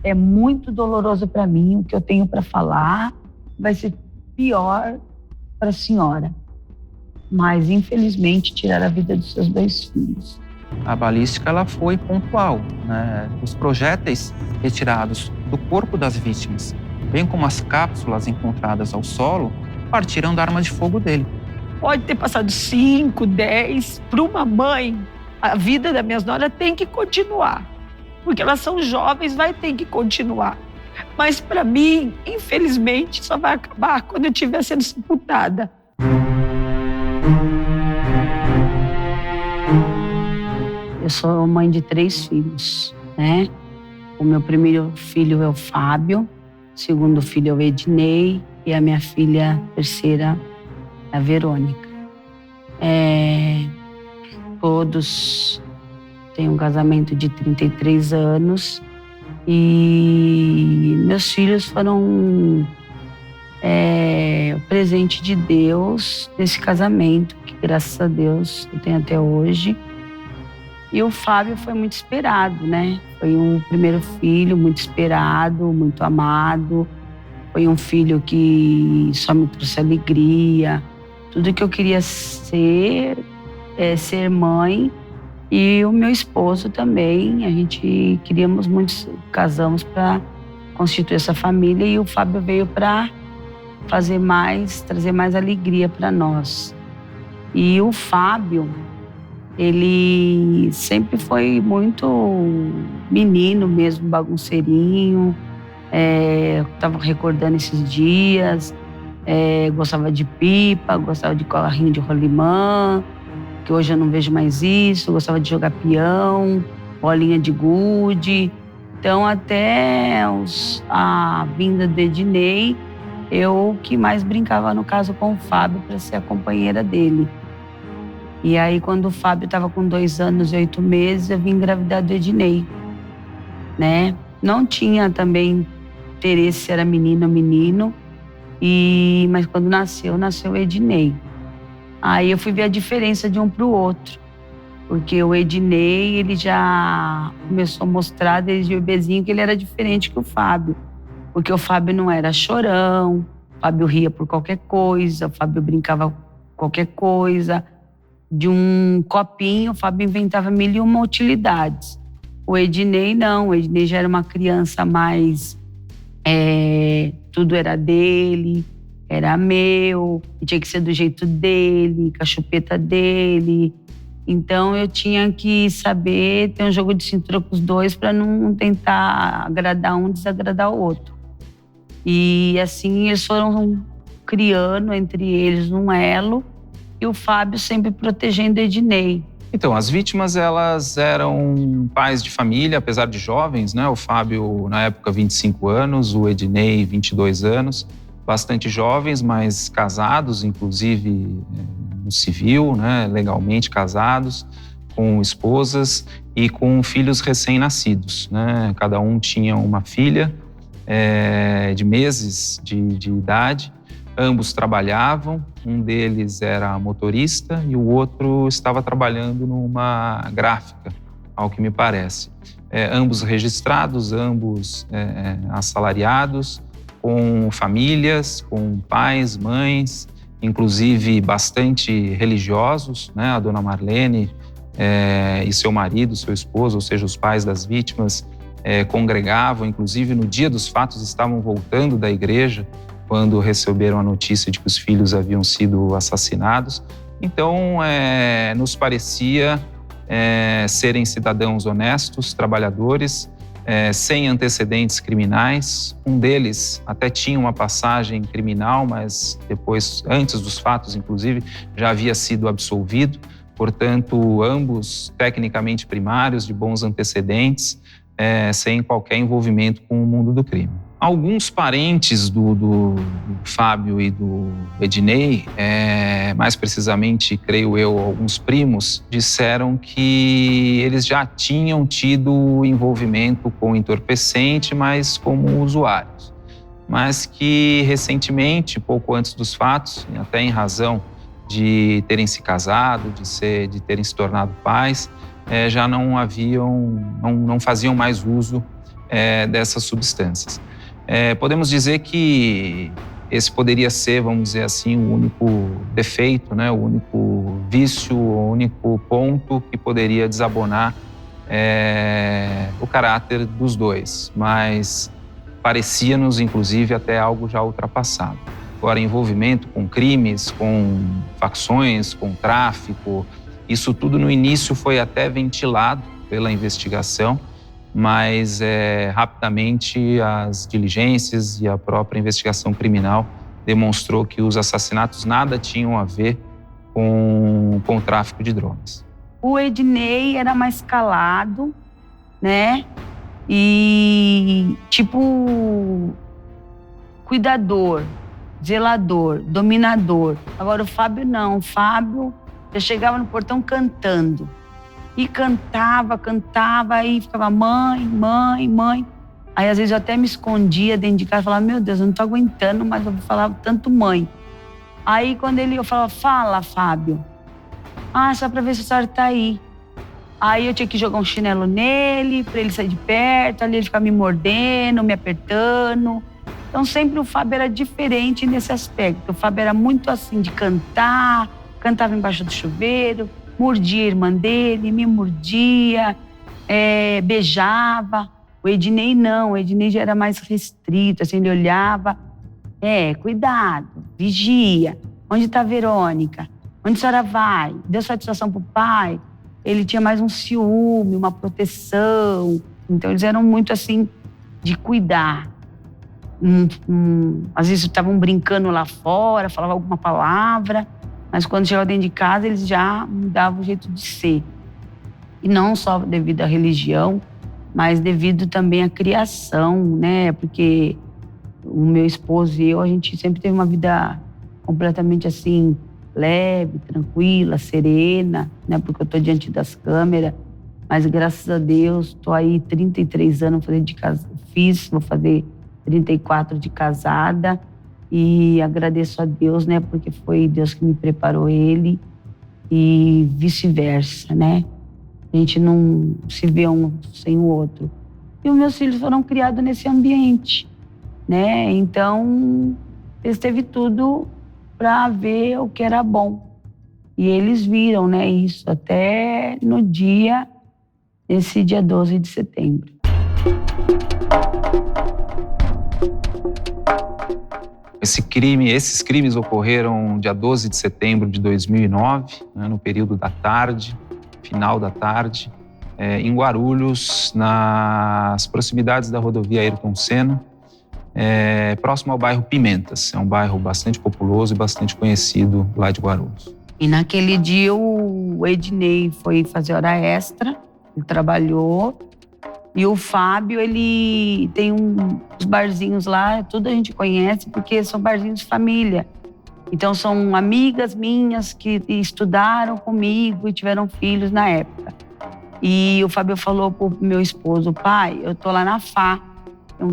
é muito doloroso para mim. O que eu tenho para falar vai ser pior para a senhora. Mas, infelizmente, tiraram a vida dos seus 2 filhos. A balística ela foi pontual, né? Os projéteis retirados do corpo das vítimas, bem como as cápsulas encontradas ao solo, partiram da arma de fogo dele. Pode ter passado 5, 10, para uma mãe, a vida da minha nora tem que continuar. Porque elas são jovens, vai ter que continuar. Mas para mim, infelizmente, só vai acabar quando eu estiver sendo sepultada. Eu sou mãe de 3 filhos, né? O meu primeiro filho é o Fábio, o segundo filho é o Ednei e a minha filha terceira é a Verônica. Todos têm um casamento de 33 anos e meus filhos foram o presente de Deus desse casamento, que graças a Deus eu tenho até hoje. E o Fábio foi muito esperado, né? Foi um primeiro filho muito esperado, muito amado. Foi um filho que só me trouxe alegria. Tudo que eu queria ser mãe. E o meu esposo também. A gente queríamos muito, casamos para constituir essa família. E o Fábio veio para trazer mais alegria para nós. E o Fábio, ele sempre foi muito menino mesmo, bagunceirinho. Eu estava recordando esses dias. Gostava de pipa, gostava de carrinho de rolimã, que hoje eu não vejo mais isso. Gostava de jogar peão, bolinha de gude. Então, até a vinda do Ednei, eu que mais brincava, no caso, com o Fábio para ser a companheira dele. E aí, quando o Fábio estava com 2 anos e 8 meses, eu vim engravidar do Ednei, né? Não tinha também interesse se era menino ou menino, mas quando nasceu o Ednei. Aí eu fui ver a diferença de um para o outro, porque o Ednei, ele já começou a mostrar desde o bebezinho que ele era diferente que o Fábio, porque o Fábio não era chorão, o Fábio ria por qualquer coisa, o Fábio brincava com qualquer coisa. De um copinho, o Fábio inventava 1001 utilidades. O Ednei não, o Ednei já era uma criança mais... tudo era dele, era meu, tinha que ser do jeito dele, com a chupeta dele. Então eu tinha que saber ter um jogo de cintura com os dois para não tentar agradar um, desagradar o outro. E assim eles foram criando entre eles um elo, e o Fábio sempre protegendo o Ednei. Então, as vítimas, elas eram pais de família, apesar de jovens, né? O Fábio, na época, 25 anos, o Ednei, 22 anos. Bastante jovens, mas casados, inclusive no civil, né? Legalmente casados, com esposas e com filhos recém-nascidos, né? Cada um tinha uma filha de meses de idade. Ambos trabalhavam, um deles era motorista e o outro estava trabalhando numa gráfica, ao que me parece. Ambos registrados, ambos assalariados, com famílias, com pais, mães, inclusive bastante religiosos, né? A dona Marlene e seu marido, seu esposo, ou seja, os pais das vítimas, congregavam, inclusive no dia dos fatos estavam voltando da igreja, quando receberam a notícia de que os filhos haviam sido assassinados. Então, nos parecia serem cidadãos honestos, trabalhadores, sem antecedentes criminais. Um deles até tinha uma passagem criminal, mas depois, antes dos fatos, inclusive, já havia sido absolvido. Portanto, ambos tecnicamente primários, de bons antecedentes, sem qualquer envolvimento com o mundo do crime. Alguns parentes do Fábio e do Ednei, mais precisamente, creio eu, alguns primos, disseram que eles já tinham tido envolvimento com entorpecente, mas como usuários. Mas que recentemente, pouco antes dos fatos, até em razão de terem se casado, de terem se tornado pais, já não faziam mais uso dessas substâncias. Podemos dizer que esse poderia ser, vamos dizer assim, o único defeito, né? O único vício, o único ponto que poderia desabonar o caráter dos dois, mas parecia-nos, inclusive, até algo já ultrapassado. Agora, envolvimento com crimes, com facções, com tráfico, isso tudo no início foi até ventilado pela investigação, mas rapidamente as diligências e a própria investigação criminal demonstrou que os assassinatos nada tinham a ver com o tráfico de drogas. O Ednei era mais calado, né? E tipo cuidador, zelador, dominador. Agora o Fábio não, o Fábio já chegava no portão cantando. E cantava, e ficava mãe, mãe, mãe. Aí às vezes eu até me escondia dentro de casa e falava, meu Deus, eu não tô aguentando, mas eu vou falar tanto mãe. Aí quando eu falava, fala, Fábio. Ah, só pra ver se a senhora tá aí. Aí eu tinha que jogar um chinelo nele, pra ele sair de perto, ali ele ficava me mordendo, me apertando. Então sempre o Fábio era diferente nesse aspecto. O Fábio era muito assim de cantar, cantava embaixo do chuveiro, mordia a irmã dele, me mordia, beijava. O Ednei não, o Ednei já era mais restrito, assim, ele olhava, cuidado, vigia, onde está a Verônica? Onde a senhora vai? Deu satisfação pro pai? Ele tinha mais um ciúme, uma proteção, então eles eram muito assim, de cuidar. Às vezes estavam brincando lá fora, falavam alguma palavra, mas quando chegavam dentro de casa, eles já mudavam o jeito de ser. E não só devido à religião, mas devido também à criação, né? Porque o meu esposo e eu, a gente sempre teve uma vida completamente assim, leve, tranquila, serena, né? Porque eu tô diante das câmeras, mas graças a Deus, tô aí 33 anos vou fazer 34 de casada. E agradeço a Deus, né? Porque foi Deus que me preparou ele e vice-versa, né? A gente não se vê um sem o outro. E os meus filhos foram criados nesse ambiente, né? Então, eles teve tudo para ver o que era bom. E eles viram, né? Isso até esse dia 12 de setembro. Esses crimes ocorreram dia 12 de setembro de 2009, né, no período da tarde, final da tarde, em Guarulhos, nas proximidades da rodovia Ayrton Senna, próximo ao bairro Pimentas. É um bairro bastante populoso e bastante conhecido lá de Guarulhos. E naquele dia o Ednei foi fazer hora extra, ele trabalhou. E o Fábio, ele tem uns barzinhos lá, tudo a gente conhece, porque são barzinhos de família. Então, são amigas minhas que estudaram comigo e tiveram filhos na época. E o Fábio falou pro meu esposo, pai, eu tô lá na Fá, tem um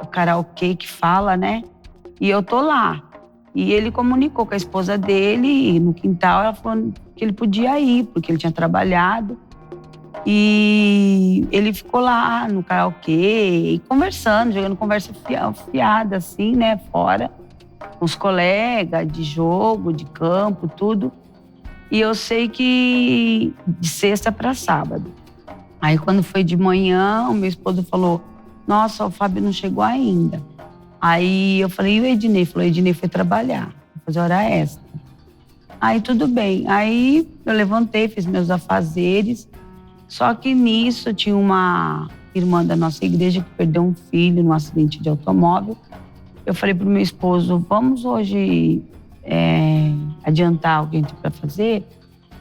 karaokê que fala, né? E eu tô lá. E ele comunicou com a esposa dele, e no quintal ela falou que ele podia ir, porque ele tinha trabalhado. E ele ficou lá no karaokê, e conversando, jogando conversa fiada, assim, né, fora, com os colegas de jogo, de campo, tudo. E eu sei que de sexta para sábado. Aí quando foi de manhã, o meu esposo falou, nossa, o Fábio não chegou ainda. Aí eu falei, e o Ednei? Falou, o Ednei foi trabalhar, fazer hora extra. Aí tudo bem. Aí eu levantei, fiz meus afazeres. Só que nisso tinha uma irmã da nossa igreja que perdeu um filho num acidente de automóvel. Eu falei pro meu esposo, vamos hoje adiantar o que a gente vai fazer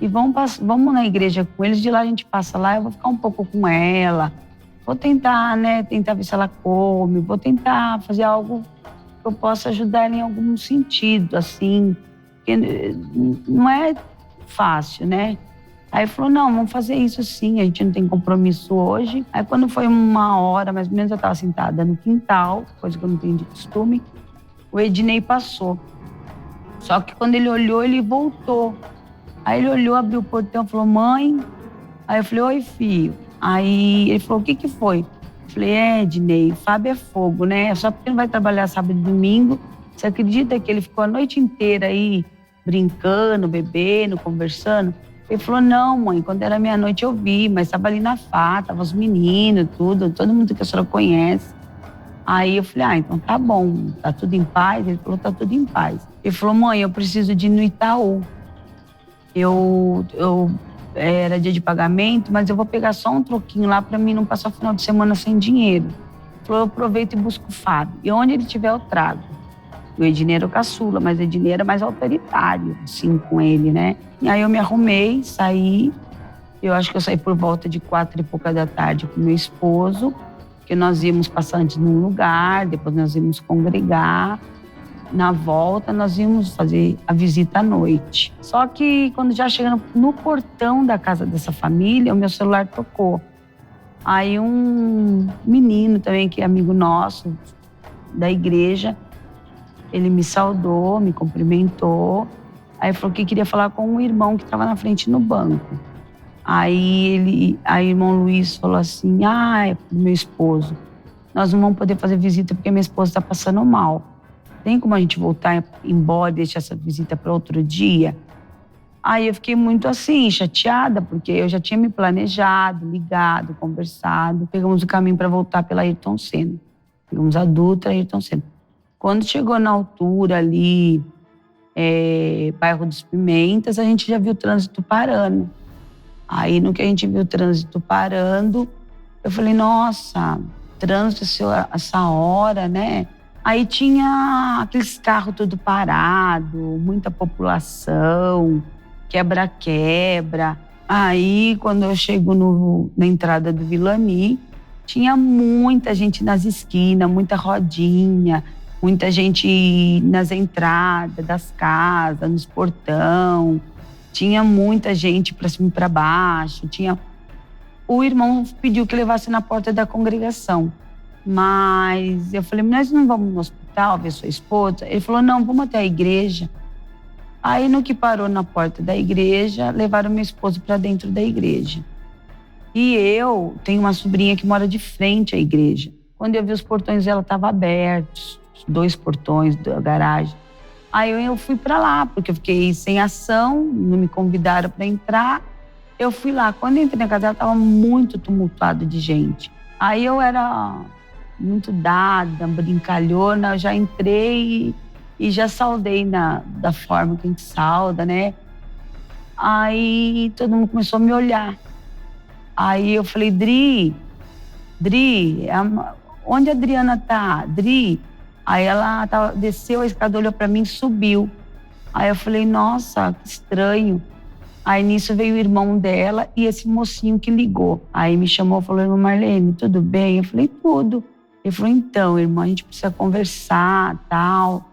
e vamos na igreja com eles, de lá a gente passa lá, eu vou ficar um pouco com ela, vou tentar, né, ver se ela come, vou tentar fazer algo que eu possa ajudar ela em algum sentido, assim, porque não é fácil, né? Aí falou, não, vamos fazer isso sim, a gente não tem compromisso hoje. Aí quando foi 1h, mais ou menos, eu estava sentada no quintal, coisa que eu não tenho de costume, o Ednei passou. Só que quando ele olhou, ele voltou. Aí ele olhou, abriu o portão e falou, mãe. Aí eu falei, oi, filho. Aí ele falou, o que foi? Falei, Ednei, Fábio é fogo, né? Só porque não vai trabalhar sábado e domingo. Você acredita que ele ficou a noite inteira aí brincando, bebendo, conversando? Ele falou, não, mãe, quando era meia-noite eu vi, mas estava ali na FA, tava os meninos, tudo, todo mundo que a senhora conhece. Aí eu falei, então tá bom, tá tudo em paz? Ele falou, tá tudo em paz. Ele falou, mãe, eu preciso de ir no Itaú. Eu era dia de pagamento, mas eu vou pegar só um troquinho lá para mim não passar o final de semana sem dinheiro. Ele falou, eu aproveito e busco o Fábio. E onde ele estiver, eu trago. O Ednei era o caçula, mas o Ednei era mais autoritário, assim, com ele, né? E aí eu me arrumei, saí. Eu acho que eu saí por volta de 4h pouca da tarde com meu esposo, porque nós íamos passar antes num lugar, depois nós íamos congregar. Na volta, nós íamos fazer a visita à noite. Só que quando já chegando no portão da casa dessa família, o meu celular tocou. Aí um menino também, que é amigo nosso, da igreja, ele me saudou, me cumprimentou. Aí falou que queria falar com um irmão que estava na frente no banco. Aí o irmão Luiz falou assim, é pro meu esposo, nós não vamos poder fazer visita porque minha esposa está passando mal. Tem como a gente voltar embora e deixar essa visita para outro dia? Aí eu fiquei muito assim, chateada, porque eu já tinha me planejado, ligado, conversado. Pegamos o caminho para voltar pela Ayrton Senna. Pegamos a Dutra e Ayrton Senna. Quando chegou na altura ali, bairro dos Pimentas, a gente já viu o trânsito parando. Aí no que a gente viu o trânsito parando, eu falei, nossa, trânsito essa hora, né? Aí tinha aqueles carros tudo parado, muita população, quebra-quebra. Aí, quando eu chego na entrada do Vilani, tinha muita gente nas esquinas, muita rodinha, muita gente nas entradas das casas, nos portão. Tinha muita gente para cima e para baixo. O irmão pediu que levasse na porta da congregação. Mas eu falei, nós não vamos no hospital ver sua esposa? Ele falou, não, vamos até a igreja. Aí, no que parou na porta da igreja, levaram meu esposo para dentro da igreja. E eu tenho uma sobrinha que mora de frente à igreja. Quando eu vi os portões, ela estavam abertos, 2 portões da garagem. Aí eu fui para lá, porque eu fiquei sem ação, não me convidaram para entrar. Eu fui lá. Quando eu entrei na casa, ela estava muito tumultuada de gente. Aí eu era muito dada, brincalhona, eu já entrei e já saudei da forma que a gente sauda, né? Aí todo mundo começou a me olhar. Aí eu falei, Dri, onde a Adriana tá? Dri? Aí ela desceu a escada, olhou pra mim e subiu. Aí eu falei, nossa, que estranho. Aí nisso veio o irmão dela e esse mocinho que ligou. Aí me chamou e falou, irmã Marlene, tudo bem? Eu falei, tudo. Ele falou, então, irmã, a gente precisa conversar, tal.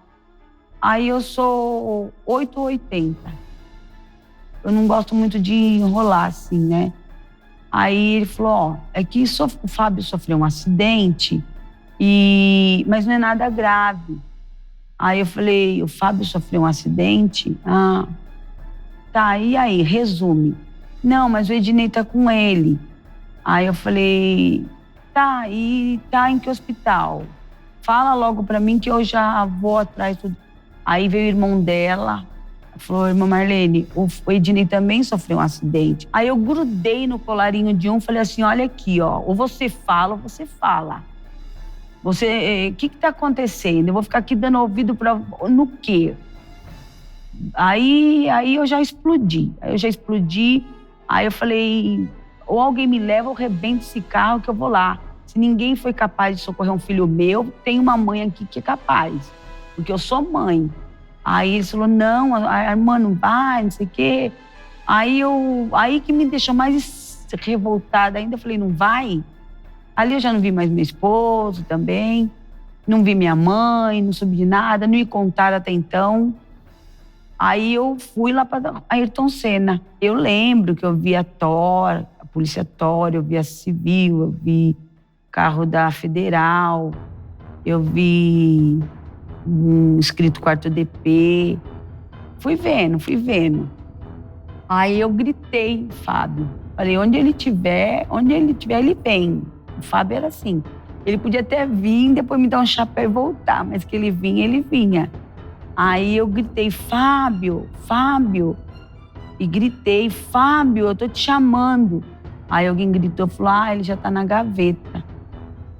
Aí eu sou 880. Eu não gosto muito de enrolar assim, né? Aí ele falou, é que o Fábio sofreu um acidente, mas não é nada grave. Aí eu falei, o Fábio sofreu um acidente? Tá, e aí, resume. Não, mas o Ednei tá com ele. Aí eu falei, tá, e tá em que hospital? Fala logo pra mim que eu já vou atrás. Tudo. Aí veio o irmão dela, falou, irmã Marlene, o Ednei também sofreu um acidente. Aí eu grudei no colarinho de um, falei assim, olha aqui, ó, ou você fala ou você fala. O que tá acontecendo? Eu vou ficar aqui dando ouvido no quê? Aí eu já explodi. Aí eu falei, ou alguém me leva ou rebenta esse carro que eu vou lá. Se ninguém foi capaz de socorrer um filho meu, tem uma mãe aqui que é capaz. Porque eu sou mãe. Aí ele falou, não, a irmã não vai, não sei o quê. Aí que me deixou mais revoltada ainda. Eu falei, não vai? Ali eu já não vi mais meu esposo também. Não vi minha mãe, não soube de nada, não me contaram até então. Aí eu fui lá para Ayrton Senna. Eu lembro que eu vi a Polícia TOR, eu vi a Civil, eu vi carro da Federal, eu vi escrito 4º DP. Fui vendo. Aí eu gritei, Fábio. Falei, onde ele tiver, ele vem. O Fábio era assim. Ele podia até vir, depois me dar um chapéu e voltar, mas que ele vinha, ele vinha. Aí eu gritei, Fábio, Fábio. E gritei, Fábio, eu tô te chamando. Aí alguém gritou, falou, ele já tá na gaveta.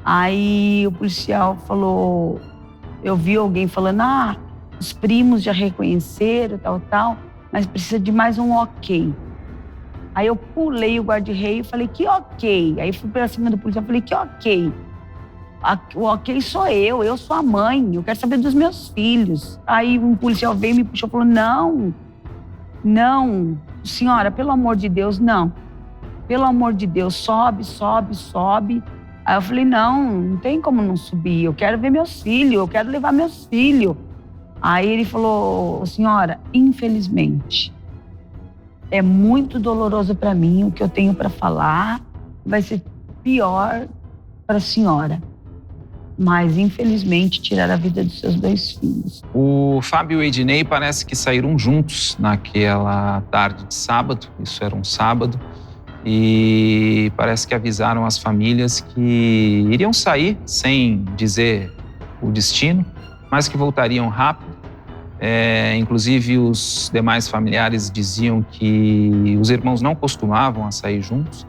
Aí o policial falou, eu vi alguém falando, os primos já reconheceram, tal, mas precisa de mais um ok. Aí eu pulei o guarda-reio e falei, que ok? Aí fui pra cima do policial e falei, que ok? O ok sou eu sou a mãe, eu quero saber dos meus filhos. Aí um policial veio e me puxou e falou, não, senhora, pelo amor de Deus, não. Pelo amor de Deus, sobe. Aí eu falei, não tem como não subir, eu quero ver meus filhos, eu quero levar meus filhos. Aí ele falou, senhora, infelizmente, é muito doloroso para mim o que eu tenho para falar, vai ser pior para a senhora. Mas, infelizmente, tiraram a vida dos seus 2 filhos. O Fábio e o Ednei parece que saíram juntos naquela tarde de sábado, isso era um sábado, e parece que avisaram as famílias que iriam sair sem dizer o destino, mas que voltariam rápido. Inclusive, os demais familiares diziam que os irmãos não costumavam a sair juntos,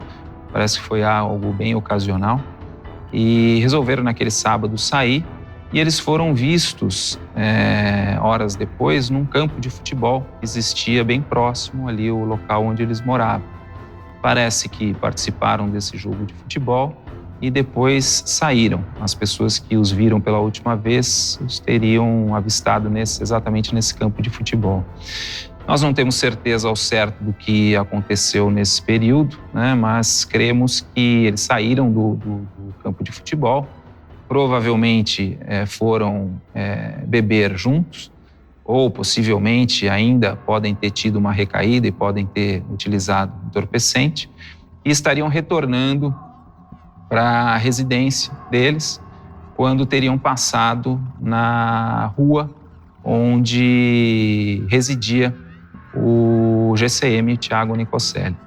parece que foi algo bem ocasional. E resolveram naquele sábado sair e eles foram vistos horas depois num campo de futebol que existia bem próximo ali o local onde eles moravam. Parece que participaram desse jogo de futebol e depois saíram. As pessoas que os viram pela última vez os teriam avistado exatamente nesse campo de futebol. Nós não temos certeza ao certo do que aconteceu nesse período, né? Mas cremos que eles saíram do campo de futebol, provavelmente foram beber juntos, ou possivelmente ainda podem ter tido uma recaída e podem ter utilizado entorpecente, e estariam retornando para a residência deles quando teriam passado na rua onde residia o GCM, Thiago Nicoselli.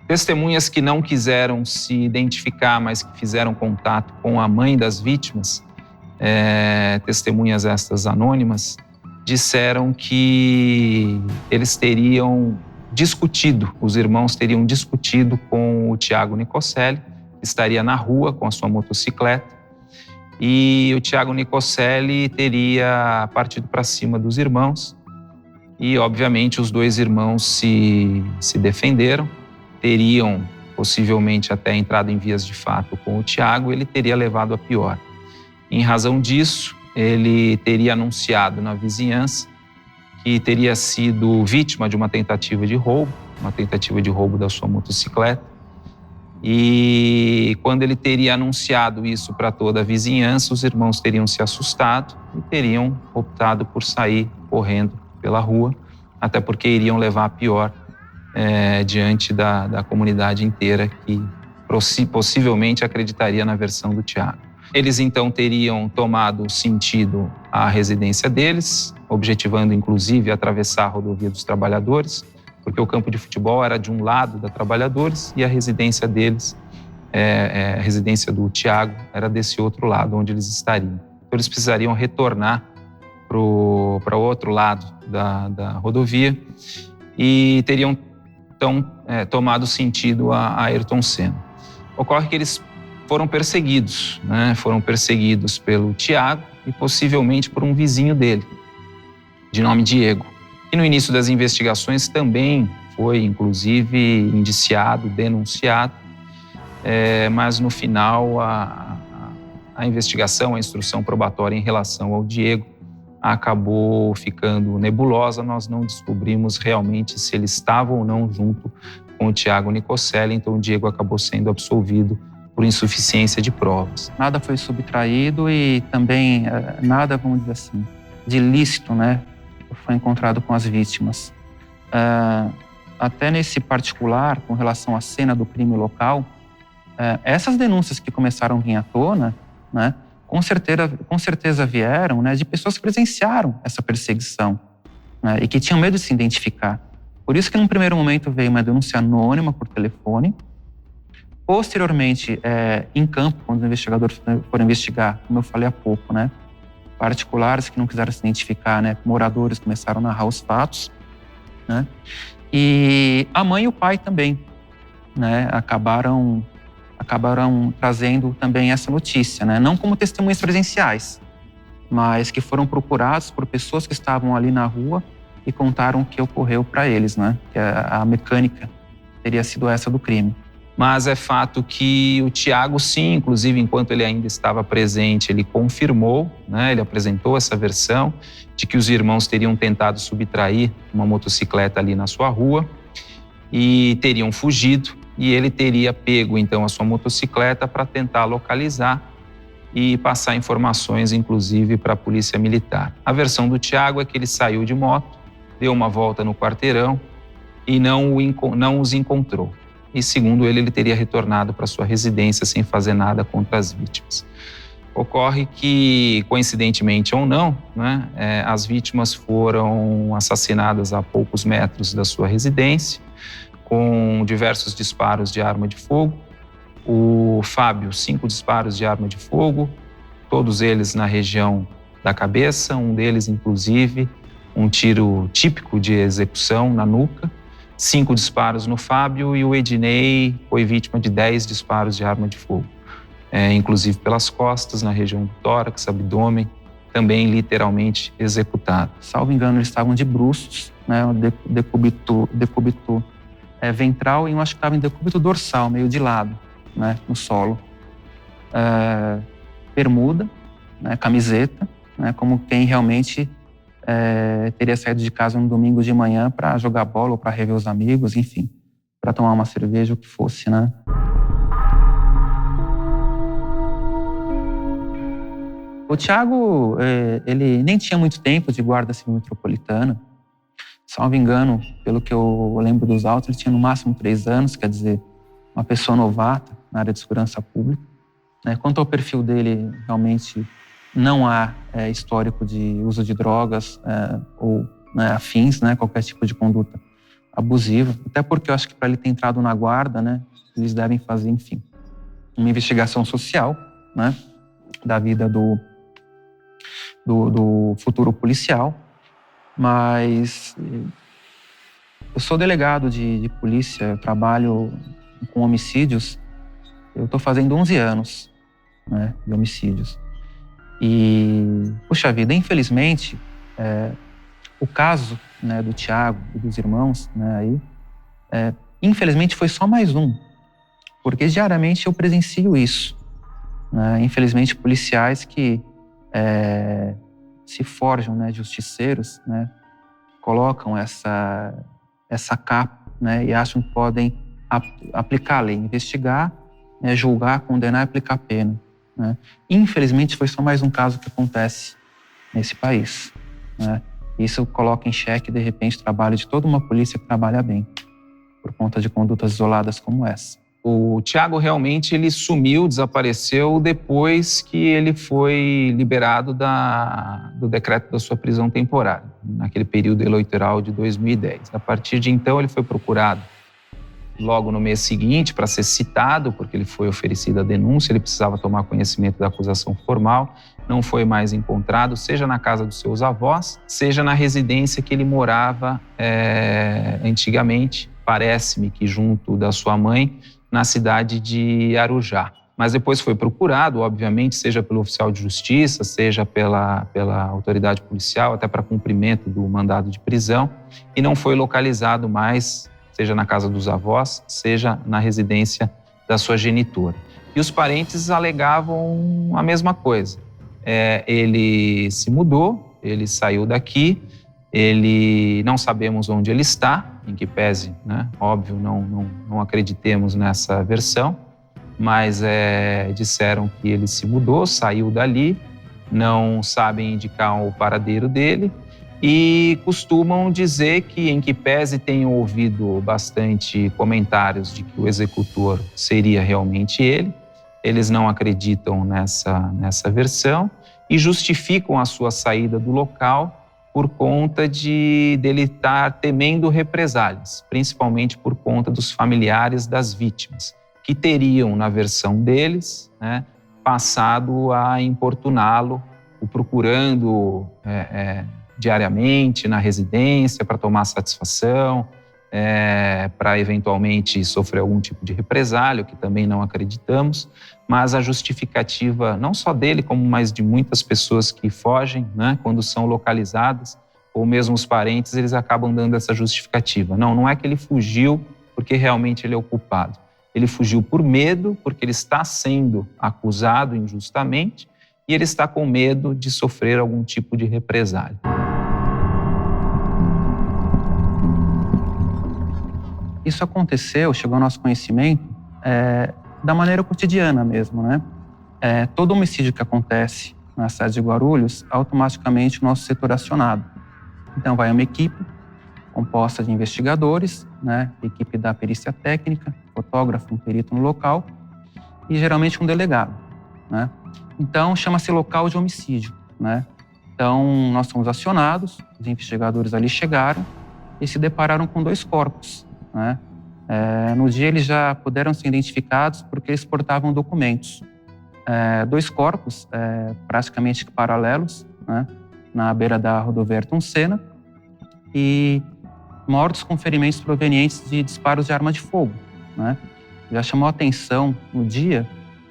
Testemunhas que não quiseram se identificar, mas que fizeram contato com a mãe das vítimas, testemunhas estas anônimas, disseram que eles teriam discutido, os irmãos teriam discutido com o Thiago Nicoselli, que estaria na rua com a sua motocicleta, e o Thiago Nicoselli teria partido para cima dos irmãos e, obviamente, os 2 irmãos se defenderam, teriam possivelmente até entrado em vias de fato com o Thiago, ele teria levado a pior. Em razão disso, ele teria anunciado na vizinhança que teria sido vítima de uma tentativa de roubo da sua motocicleta. E quando ele teria anunciado isso para toda a vizinhança, os irmãos teriam se assustado e teriam optado por sair correndo pela rua, até porque iriam levar a pior diante da comunidade inteira que possivelmente acreditaria na versão do Thiago. Eles então teriam tomado sentido à residência deles, objetivando inclusive atravessar a rodovia dos Trabalhadores, porque o campo de futebol era de um lado da Trabalhadores e a residência deles, a residência do Thiago, era desse outro lado, onde eles estariam. Então, eles precisariam retornar para o outro lado da rodovia e teriam, então, tomado sentido a Ayrton Senna. Ocorre que eles foram perseguidos, né? Foram perseguidos pelo Thiago e possivelmente por um vizinho dele, de nome Diego. E no início das investigações também foi, inclusive, indiciado, denunciado, mas no final a investigação, a instrução probatória em relação ao Diego acabou ficando nebulosa. Nós não descobrimos realmente se ele estava ou não junto com o Thiago Nicoselli, então o Diego acabou sendo absolvido por insuficiência de provas. Nada foi subtraído e também nada, vamos dizer assim, de ilícito, né? Foi encontrado com as vítimas. Até nesse particular, com relação à cena do crime local, essas denúncias que começaram a vir à tona, né, com certeza vieram, né, de pessoas que presenciaram essa perseguição, né, e que tinham medo de se identificar. Por isso que, num primeiro momento, veio uma denúncia anônima por telefone. Posteriormente, em campo, quando os investigadores foram investigar, como eu falei há pouco, né, particulares que não quiseram se identificar, né, moradores começaram a narrar os fatos, né, e a mãe e o pai também, né, acabaram trazendo também essa notícia, né, não como testemunhas presenciais, mas que foram procurados por pessoas que estavam ali na rua e contaram o que ocorreu para eles, né, que a mecânica teria sido essa do crime. Mas é fato que o Tiago, sim, inclusive enquanto ele ainda estava presente, ele confirmou, né, ele apresentou essa versão de que os irmãos teriam tentado subtrair uma motocicleta ali na sua rua e teriam fugido, e ele teria pego então a sua motocicleta para tentar localizar e passar informações, inclusive, para a polícia militar. A versão do Tiago é que ele saiu de moto, deu uma volta no quarteirão e não os encontrou. E, segundo ele, ele teria retornado para sua residência sem fazer nada contra as vítimas. Ocorre que, coincidentemente ou não, né, as vítimas foram assassinadas a poucos metros da sua residência, com diversos disparos de arma de fogo. O Fábio, 5 disparos de arma de fogo, todos eles na região da cabeça, um deles, inclusive, um tiro típico de execução na nuca. 5 disparos no Fábio, e o Ednei foi vítima de 10 disparos de arma de fogo, inclusive pelas costas, na região do tórax, abdômen, também literalmente executado. Salvo engano, eles estavam de bruços, né, decúbito ventral, e eu acho que estava em decúbito dorsal, meio de lado, né, no solo. Bermuda, né, camiseta, né, como quem realmente teria saído de casa no domingo de manhã para jogar bola ou para rever os amigos, enfim, para tomar uma cerveja, o que fosse, né? O Tiago, ele nem tinha muito tempo de guarda civil metropolitana. Salvo engano, pelo que eu lembro dos autos, ele tinha no máximo 3 anos, quer dizer, uma pessoa novata na área de segurança pública. Quanto ao perfil dele, realmente não há histórico de uso de drogas ou afins, né, qualquer tipo de conduta abusiva. Até porque eu acho que para ele ter entrado na guarda, né, eles devem fazer, enfim, uma investigação social, né, da vida do futuro policial. Mas eu sou delegado de polícia, eu trabalho com homicídios, eu estou fazendo 11 anos, né, de homicídios. E, puxa vida, infelizmente, o caso, né, do Tiago e dos irmãos, né, infelizmente foi só mais um, porque diariamente eu presencio isso, né? Infelizmente, policiais que se forjam, né, justiceiros, né, colocam essa capa, né, e acham que podem aplicar a lei, investigar, né, julgar, condenar e aplicar pena, né? Infelizmente, foi só mais um caso que acontece nesse país, né? Isso coloca em xeque, de repente, o trabalho de toda uma polícia que trabalha bem, por conta de condutas isoladas como essa. O Tiago realmente ele sumiu, desapareceu depois que ele foi liberado do decreto da sua prisão temporária, naquele período eleitoral de 2010. A partir de então, ele foi procurado logo no mês seguinte para ser citado, porque ele foi oferecido a denúncia, ele precisava tomar conhecimento da acusação formal, não foi mais encontrado, seja na casa dos seus avós, seja na residência que ele morava antigamente, parece-me que junto da sua mãe, na cidade de Arujá. Mas depois foi procurado, obviamente, seja pelo oficial de justiça, seja pela autoridade policial, até para cumprimento do mandado de prisão, e não foi localizado mais, seja na casa dos avós, seja na residência da sua genitora. E os parentes alegavam a mesma coisa. Ele se mudou, ele saiu daqui, ele não sabemos onde ele está, em que pese, né? Óbvio, não acreditemos nessa versão, mas disseram que ele se mudou, saiu dali, não sabem indicar o paradeiro dele e costumam dizer que, em que pese tenham ouvido bastante comentários de que o executor seria realmente ele, eles não acreditam nessa versão e justificam a sua saída do local por conta dele estar temendo represálias, principalmente por conta dos familiares das vítimas, que que teriam, na versão deles, né, passado a importuná-lo, o procurando diariamente na residência para tomar satisfação, para eventualmente sofrer algum tipo de represália, o que também não acreditamos, mas a justificativa não só dele, como mais de muitas pessoas que fogem, né, quando são localizadas, ou mesmo os parentes, eles acabam dando essa justificativa. Não é que ele fugiu porque realmente ele é o culpado. Ele fugiu por medo, porque ele está sendo acusado injustamente e ele está com medo de sofrer algum tipo de represália. Isso aconteceu, chegou ao nosso conhecimento, da maneira cotidiana mesmo, né? Todo homicídio que acontece na cidade de Guarulhos, automaticamente o nosso setor é acionado. Então vai uma equipe composta de investigadores, né? Equipe da perícia técnica, fotógrafo, um perito no local e geralmente um delegado, né? Então chama-se local de homicídio, né? Então nós fomos acionados, os investigadores ali chegaram e se depararam com 2 corpos, né? No dia eles já puderam ser identificados porque eles portavam documentos. 2 corpos praticamente paralelos, né? Na beira da rodovia Ayrton Senna e mortos com ferimentos provenientes de disparos de arma de fogo, né? Já chamou a atenção no dia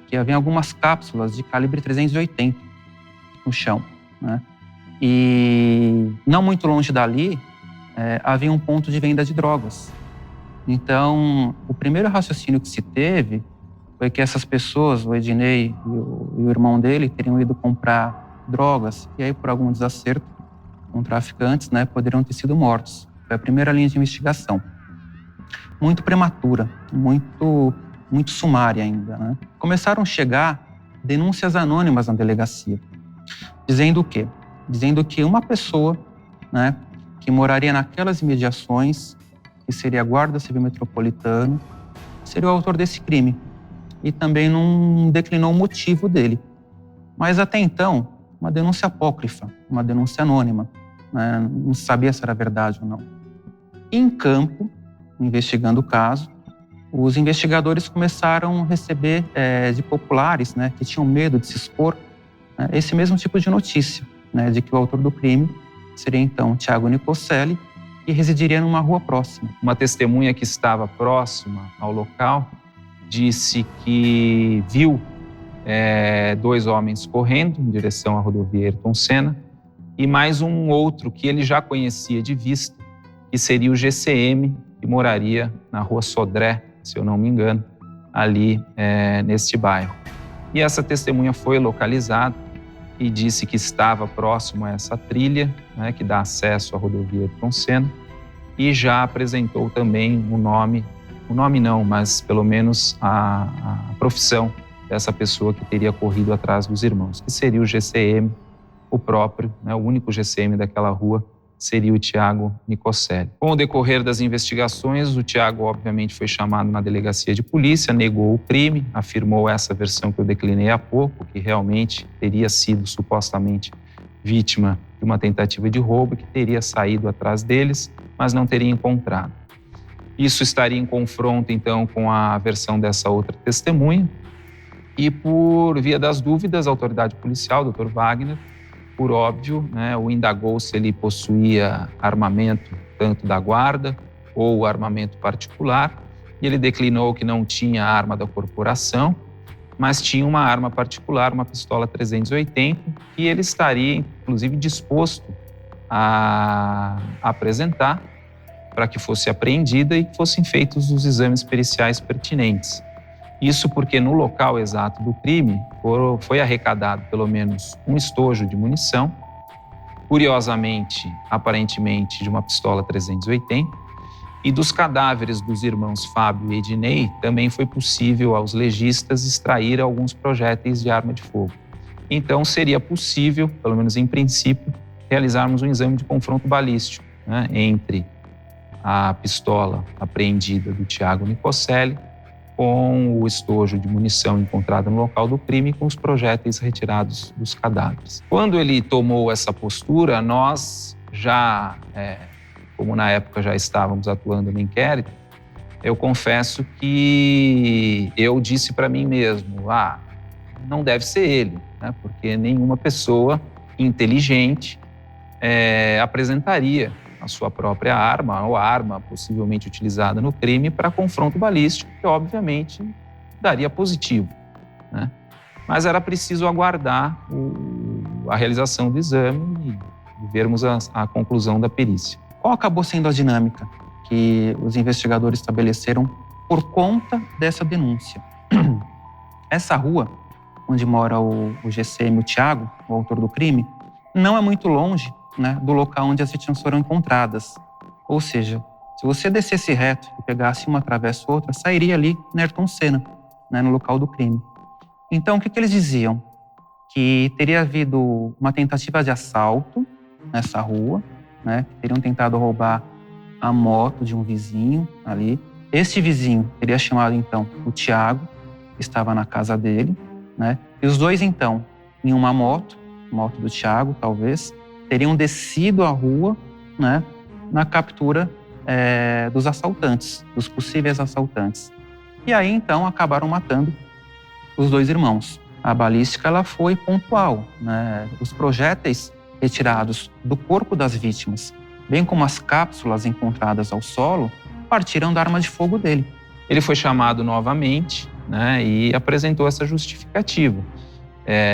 que havia algumas cápsulas de calibre 380 no chão, né? E não muito longe dali havia um ponto de venda de drogas. Então, o primeiro raciocínio que se teve foi que essas pessoas, o Ednei e o irmão dele, teriam ido comprar drogas e aí, por algum desacerto com traficantes, né, poderiam ter sido mortos. Foi a primeira linha de investigação. Muito prematura, muito sumária ainda, né? Começaram a chegar denúncias anônimas na delegacia. Dizendo o quê? Dizendo que uma pessoa, né, que moraria naquelas imediações, que seria guarda civil metropolitano, seria o autor desse crime. E também não declinou o motivo dele. Mas até então, uma denúncia apócrifa, uma denúncia anônima, né? Não se sabia se era verdade ou não. Em campo, investigando o caso, os investigadores começaram a receber de populares, né, que tinham medo de se expor, né, esse mesmo tipo de notícia, né, de que o autor do crime seria então Thiago Nicoselli e residiria numa rua próxima. Uma testemunha que estava próxima ao local disse que viu 2 homens correndo em direção à rodovia Ayrton Senna e mais um outro que ele já conhecia de vista, que seria o GCM, que moraria na rua Sodré, se eu não me engano, ali neste bairro. E essa testemunha foi localizada e disse que estava próximo a essa trilha, né, que dá acesso à rodovia Ayrton Senna, e já apresentou também o nome não, mas pelo menos a profissão dessa pessoa que teria corrido atrás dos irmãos, que seria o GCM, o próprio, né, o único GCM daquela rua, seria o Thiago Nicoselli. Com o decorrer das investigações, o Thiago obviamente foi chamado na delegacia de polícia, negou o crime, afirmou essa versão que eu declinei há pouco, que realmente teria sido supostamente vítima de uma tentativa de roubo, que teria saído atrás deles, mas não teria encontrado. Isso estaria em confronto, então, com a versão dessa outra testemunha. E por via das dúvidas, a autoridade policial, o Dr. Wagner, por óbvio, né, o indagou se ele possuía armamento tanto da guarda ou armamento particular. E ele declinou que não tinha arma da corporação, mas tinha uma arma particular, uma pistola 380, que ele estaria, inclusive, disposto a apresentar para que fosse apreendida e que fossem feitos os exames periciais pertinentes. Isso porque no local exato do crime foi arrecadado pelo menos um estojo de munição, curiosamente, aparentemente, de uma pistola 380, e dos cadáveres dos irmãos Fábio e Ednei também foi possível aos legistas extrair alguns projéteis de arma de fogo. Então seria possível, pelo menos em princípio, realizarmos um exame de confronto balístico, né, entre a pistola apreendida do Thiago Nicoselli com o estojo de munição encontrado no local do crime com os projéteis retirados dos cadáveres. Quando ele tomou essa postura, nós já, como na época já estávamos atuando no inquérito, eu confesso que eu disse para mim mesmo, não deve ser ele, né? Porque nenhuma pessoa inteligente apresentaria a sua própria arma ou a arma possivelmente utilizada no crime para confronto balístico, que obviamente daria positivo, né? Mas era preciso aguardar a realização do exame e vermos a conclusão da perícia. Qual acabou sendo a dinâmica que os investigadores estabeleceram por conta dessa denúncia? Essa rua, onde mora o GCM, o Thiago, o autor do crime, não é muito longe, né, do local onde as vítimas foram encontradas. Ou seja, se você descesse reto e pegasse uma travessa ou outra, sairia ali na Ayrton Senna, né, no local do crime. Então, o que eles diziam? Que teria havido uma tentativa de assalto nessa rua, né? Teriam tentado roubar a moto de um vizinho ali. Esse vizinho teria chamado, então, o Thiago, que estava na casa dele, né? E os dois, então, em uma moto do Thiago, talvez, teriam descido a rua, né? Na captura dos assaltantes, dos possíveis assaltantes. E aí, então, acabaram matando os dois irmãos. A balística ela foi pontual, né? Os projéteis retirados do corpo das vítimas, bem como as cápsulas encontradas ao solo, partiram da arma de fogo dele. Ele foi chamado novamente, né, e apresentou essa justificativa.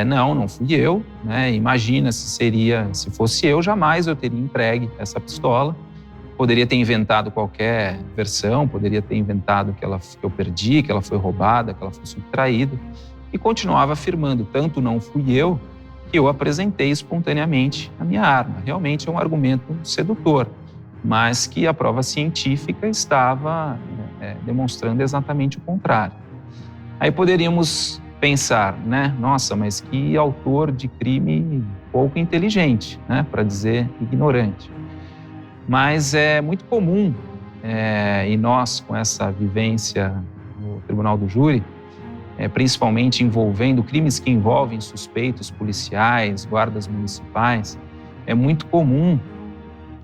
Não fui eu, né? Imagina se fosse eu, jamais eu teria entregue essa pistola. Poderia ter inventado qualquer versão, poderia ter inventado que eu perdi, que ela foi roubada, que ela foi subtraída. E continuava afirmando, tanto não fui eu, que eu apresentei espontaneamente a minha arma. Realmente é um argumento sedutor, mas que a prova científica estava demonstrando exatamente o contrário. Aí poderíamos pensar, né? Nossa, mas que autor de crime pouco inteligente, né? Para dizer ignorante. Mas é muito comum, e nós, com essa vivência no Tribunal do Júri, principalmente envolvendo crimes que envolvem suspeitos policiais, guardas municipais, é muito comum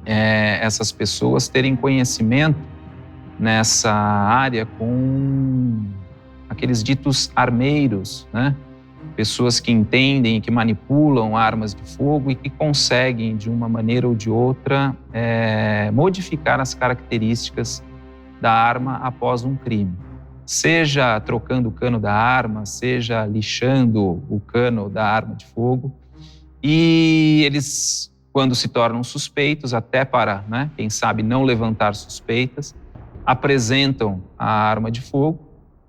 essas pessoas terem conhecimento nessa área com aqueles ditos armeiros, né? Pessoas que entendem, que manipulam armas de fogo e que conseguem, de uma maneira ou de outra, modificar as características da arma após um crime. Seja trocando o cano da arma, seja lixando o cano da arma de fogo. E eles, quando se tornam suspeitos, até para, né, quem sabe, não levantar suspeitas, apresentam a arma de fogo,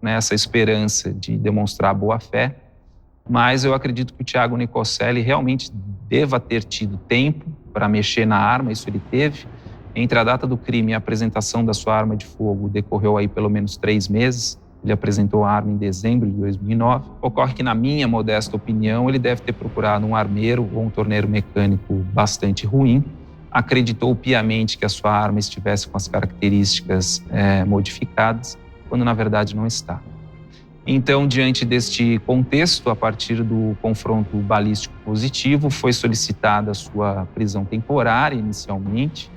nessa esperança de demonstrar boa-fé. Mas eu acredito que o Thiago Nicoselli realmente deva ter tido tempo para mexer na arma, isso ele teve. Entre a data do crime e a apresentação da sua arma de fogo, decorreu aí pelo menos 3 meses. Ele apresentou a arma em dezembro de 2009. Ocorre que, na minha modesta opinião, ele deve ter procurado um armeiro ou um torneiro mecânico bastante ruim. Acreditou piamente que a sua arma estivesse com as características modificadas, quando na verdade não está. Então, diante deste contexto, a partir do confronto balístico positivo, foi solicitada a sua prisão temporária inicialmente.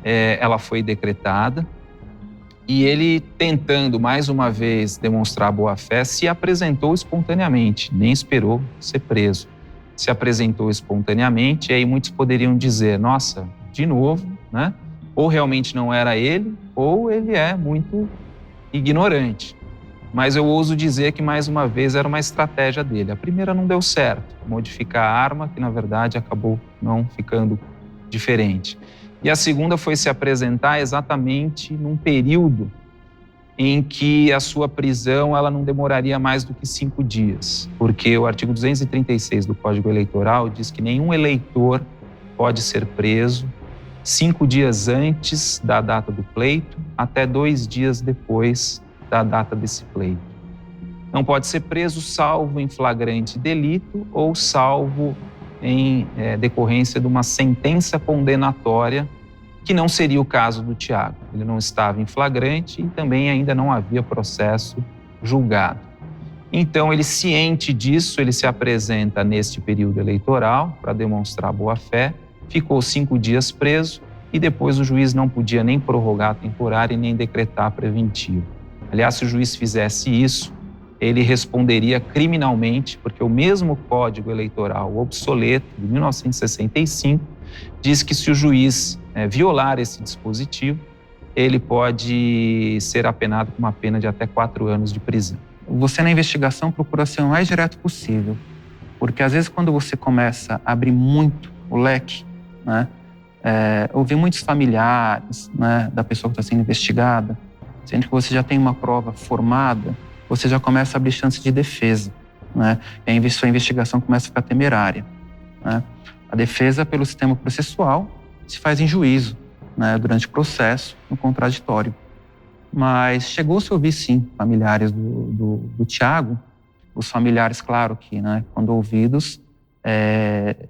Ela foi decretada e ele, tentando mais uma vez demonstrar boa-fé, se apresentou espontaneamente, nem esperou ser preso. Se apresentou espontaneamente e aí muitos poderiam dizer, nossa, de novo, né? Ou realmente não era ele, ou ele é muito ignorante. Mas eu ouso dizer que, mais uma vez, era uma estratégia dele. A primeira não deu certo, modificar a arma, que na verdade acabou não ficando diferente. E a segunda foi se apresentar exatamente num período em que a sua prisão ela não demoraria mais do que 5 dias, porque o artigo 236 do Código Eleitoral diz que nenhum eleitor pode ser preso 5 dias antes da data do pleito, até 2 dias depois da data desse pleito. Não pode ser preso salvo em flagrante delito ou salvo em decorrência de uma sentença condenatória, que não seria o caso do Thiago. Ele não estava em flagrante e também ainda não havia processo julgado. Então, ele, ciente disso, ele se apresenta neste período eleitoral para demonstrar boa-fé, ficou 5 dias preso e depois o juiz não podia nem prorrogar a temporária e nem decretar a preventiva. Aliás, se o juiz fizesse isso, ele responderia criminalmente, porque o mesmo Código Eleitoral obsoleto de 1965 diz que se o juiz violar esse dispositivo, ele pode ser apenado com uma pena de até 4 anos de prisão. Você na investigação procura ser o mais direto possível, porque às vezes quando você começa a abrir muito o leque, né, ouvir muitos familiares, né, da pessoa que está sendo investigada, sendo que você já tem uma prova formada, você já começa a abrir chance de defesa, né? E a sua investigação começa a ficar temerária, né? A defesa, pelo sistema processual, se faz em juízo, né, durante o processo, no contraditório. Mas chegou-se a ouvir, sim, familiares do Thiago. Os familiares, claro que, né, quando ouvidos,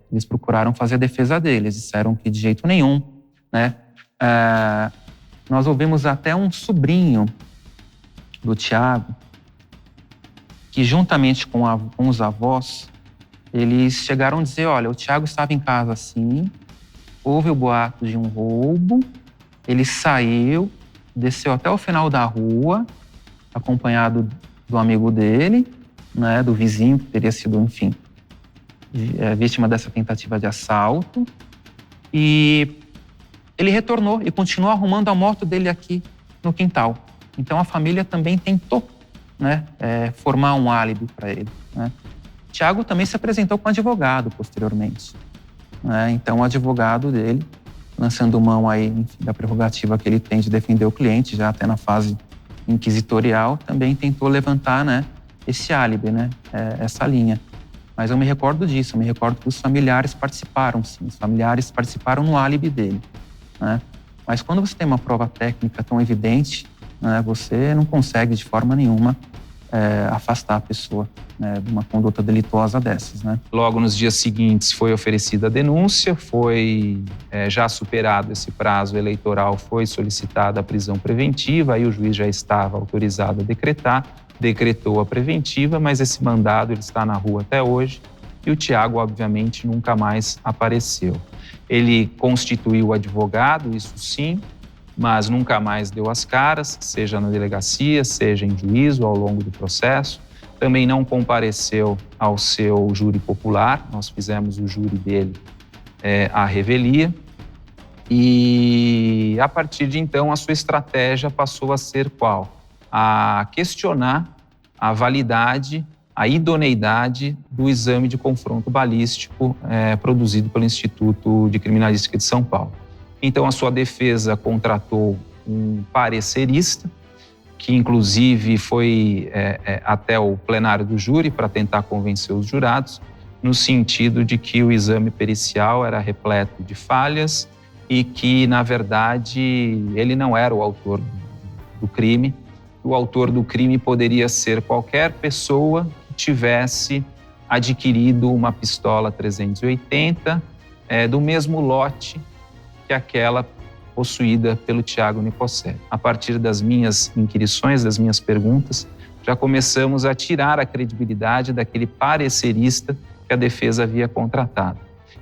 eles procuraram fazer a defesa deles, disseram que de jeito nenhum, né? Nós ouvimos até um sobrinho do Thiago, que juntamente com os avós, eles chegaram a dizer, olha, o Thiago estava em casa assim, houve o boato de um roubo, ele saiu, desceu até o final da rua, acompanhado do amigo dele, né, do vizinho, que teria sido, enfim, vítima dessa tentativa de assalto, e ele retornou e continuou arrumando a moto dele aqui no quintal. Então a família também tentou, né, formar um álibi para ele, né. Thiago também se apresentou com advogado posteriormente, né. Então o advogado dele, lançando mão aí, enfim, da prerrogativa que ele tem de defender o cliente, já até na fase inquisitorial, também tentou levantar, né, esse álibi, né, essa linha. Mas eu me recordo disso, eu me recordo que os familiares participaram, sim, os familiares participaram no álibi dele, né. Mas quando você tem uma prova técnica tão evidente, né, você não consegue de forma nenhuma afastar a pessoa, né, de uma conduta delituosa dessas, né. Logo nos dias seguintes foi oferecida a denúncia, foi já superado esse prazo eleitoral, foi solicitada a prisão preventiva, aí o juiz já estava autorizado a decretar, decretou a preventiva, mas esse mandado ele está na rua até hoje e o Thiago, obviamente, nunca mais apareceu. Ele constituiu o advogado, isso sim, mas nunca mais deu as caras, seja na delegacia, seja em juízo ao longo do processo. Também não compareceu ao seu júri popular, nós fizemos o júri dele à revelia. E a partir de então a sua estratégia passou a ser qual? A questionar a validade, a idoneidade do exame de confronto balístico produzido pelo Instituto de Criminalística de São Paulo. Então, a sua defesa contratou um parecerista, que inclusive foi até o plenário do júri para tentar convencer os jurados, no sentido de que o exame pericial era repleto de falhas e que, na verdade, ele não era o autor do crime. O autor do crime poderia ser qualquer pessoa que tivesse adquirido uma pistola 380 do mesmo lote que aquela possuída pelo Thiago Nicossé. A partir das minhas inquirições, das minhas perguntas, já começamos a tirar a credibilidade daquele parecerista que a defesa havia contratado.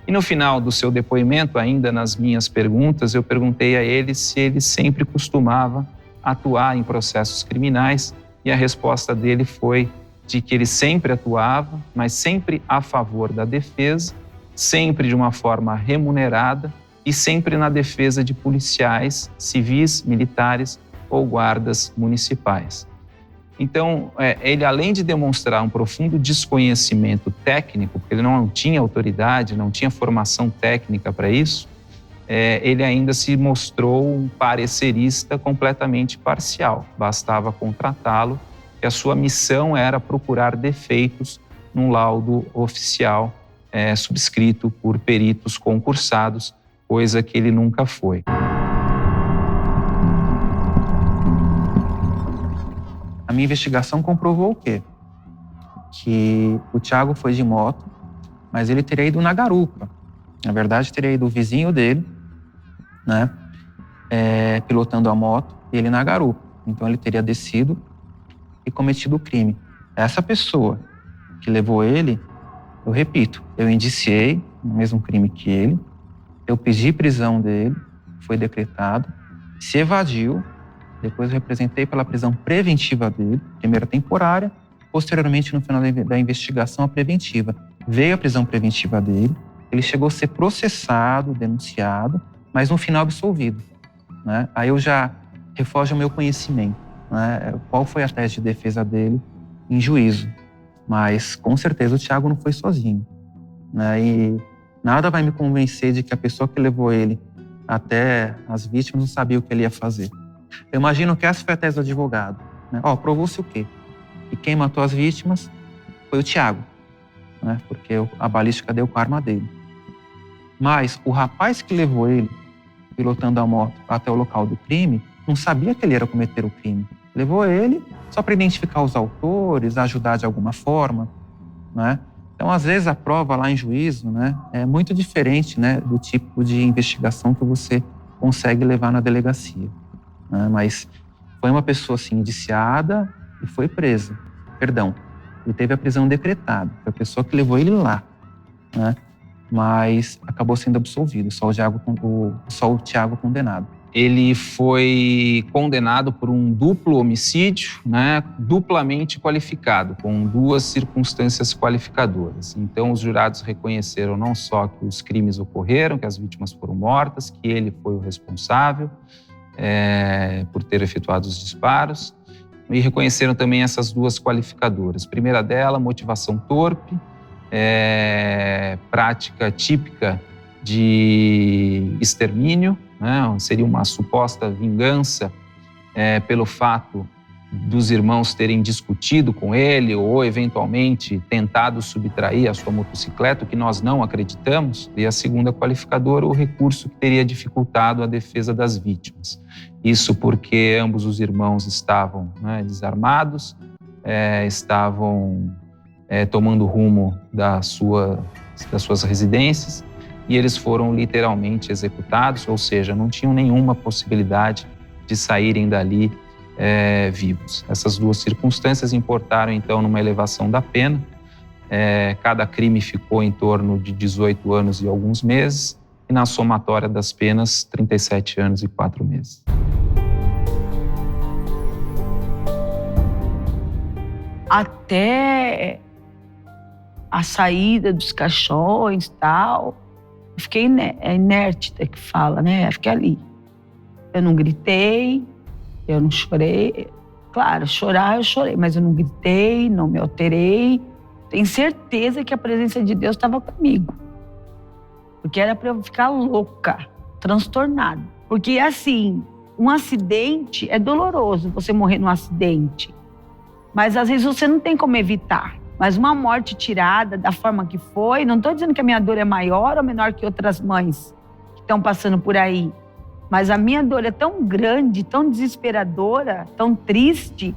E no final do seu depoimento, ainda nas minhas perguntas, eu perguntei a ele se ele sempre costumava atuar em processos criminais e a resposta dele foi de que ele sempre atuava, mas sempre a favor da defesa, sempre de uma forma remunerada e sempre na defesa de policiais, civis, militares ou guardas municipais. Então, ele, além de demonstrar um profundo desconhecimento técnico, porque ele não tinha autoridade, não tinha formação técnica para isso, ele ainda se mostrou um parecerista completamente parcial. Bastava contratá-lo, que a sua missão era procurar defeitos num laudo oficial subscrito por peritos concursados, coisa que ele nunca foi. A minha investigação comprovou o quê? Que o Thiago foi de moto, mas ele teria ido na garupa. Na verdade, teria ido o vizinho dele, né, pilotando a moto, e ele na garupa. Então, ele teria descido e cometido o crime. Essa pessoa que levou ele, eu repito, eu indiciei no mesmo crime que ele, eu pedi prisão dele, foi decretado, se evadiu, depois eu representei pela prisão preventiva dele, primeira temporária, posteriormente no final da investigação a preventiva. Veio a prisão preventiva dele, ele chegou a ser processado, denunciado, mas no final absolvido, né? Aí eu já refoge o meu conhecimento, né? Qual foi a tese de defesa dele em juízo. Mas, com certeza, o Thiago não foi sozinho, né? E nada vai me convencer de que a pessoa que levou ele até as vítimas não sabia o que ele ia fazer. Eu imagino que essa foi a tese do advogado, né? Provou-se o quê? E quem matou as vítimas foi o Thiago, né? Porque a balística deu com a arma dele. Mas o rapaz que levou ele, pilotando a moto até o local do crime, não sabia que ele ia cometer o crime. Levou ele só para identificar os autores, ajudar de alguma forma, né? Então, às vezes, a prova lá em juízo, né, é muito diferente, né, do tipo de investigação que você consegue levar na delegacia, né? Mas foi uma pessoa, assim, indiciada e foi presa. Perdão, ele teve a prisão decretada. Foi a pessoa que levou ele lá, né? Mas acabou sendo absolvido, só o Thiago condenado. Ele foi condenado por um duplo homicídio, né, duplamente qualificado, com 2 circunstâncias qualificadoras. Então, os jurados reconheceram não só que os crimes ocorreram, que as vítimas foram mortas, que ele foi o responsável por ter efetuado os disparos, e reconheceram também essas 2 qualificadoras. A primeira dela, motivação torpe, prática típica de extermínio, né? Seria uma suposta vingança pelo fato dos irmãos terem discutido com ele ou, eventualmente, tentado subtrair a sua motocicleta, o que nós não acreditamos. E a segunda qualificadora, o recurso que teria dificultado a defesa das vítimas. Isso porque ambos os irmãos estavam, né, desarmados, estavam tomando rumo das suas residências, e eles foram literalmente executados, ou seja, não tinham nenhuma possibilidade de saírem dali vivos. Essas 2 circunstâncias importaram, então, numa elevação da pena. Cada crime ficou em torno de 18 anos e alguns meses, e na somatória das penas, 37 anos e 4 meses. Até a saída dos caixões e tal, eu fiquei inerte, que fala, né? Eu fiquei ali. Eu não gritei, eu não chorei. Claro, chorar eu chorei, mas eu não gritei, não me alterei. Tenho certeza que a presença de Deus estava comigo. Porque era para eu ficar louca, transtornada. Porque, assim, um acidente é doloroso, você morrer num acidente. Mas, às vezes, você não tem como evitar. Mas uma morte tirada da forma que foi, não estou dizendo que a minha dor é maior ou menor que outras mães que estão passando por aí. Mas a minha dor é tão grande, tão desesperadora, tão triste,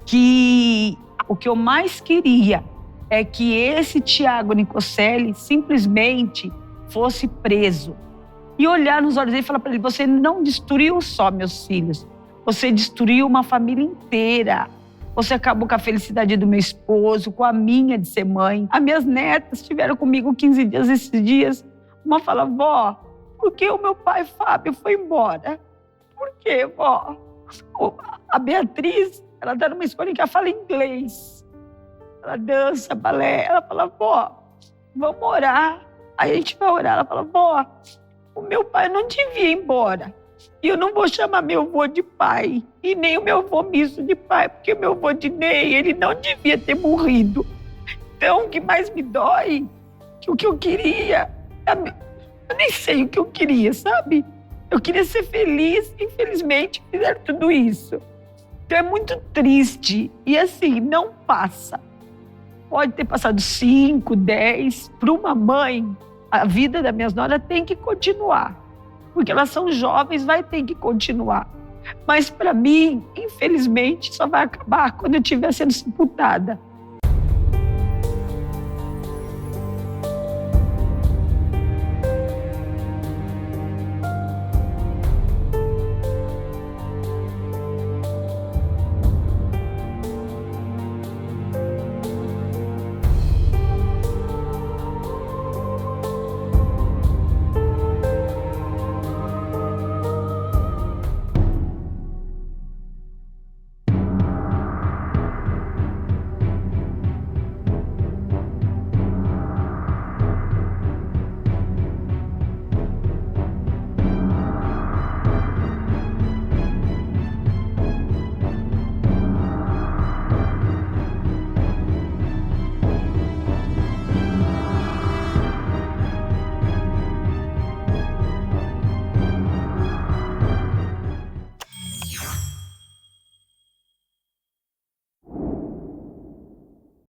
que o que eu mais queria é que esse Thiago Nicoselli simplesmente fosse preso. E olhar nos olhos dele e falar para ele, você não destruiu só meus filhos, você destruiu uma família inteira. Você acabou com a felicidade do meu esposo, com a minha de ser mãe. As minhas netas estiveram comigo 15 dias esses dias. Uma fala, vó, por que o meu pai Fábio foi embora? Por quê, vó? A Beatriz, ela está numa escola em que ela fala inglês. Ela dança, balé. Ela fala, vó, vamos orar. Aí a gente vai orar. Ela fala, vó, o meu pai não devia ir embora. E eu não vou chamar meu avô de pai, e nem o meu avô misto de pai, porque o meu avô Dinei, ele não devia ter morrido. Então, o que mais me dói, que o que eu queria, eu nem sei o que eu queria, sabe? Eu queria ser feliz, infelizmente fizeram tudo isso. Então é muito triste, e assim, não passa. Pode ter passado 5, 10, para uma mãe, a vida das minhas noras tem que continuar. Porque elas são jovens, vai ter que continuar. Mas para mim, infelizmente, só vai acabar quando eu estiver sendo sepultada.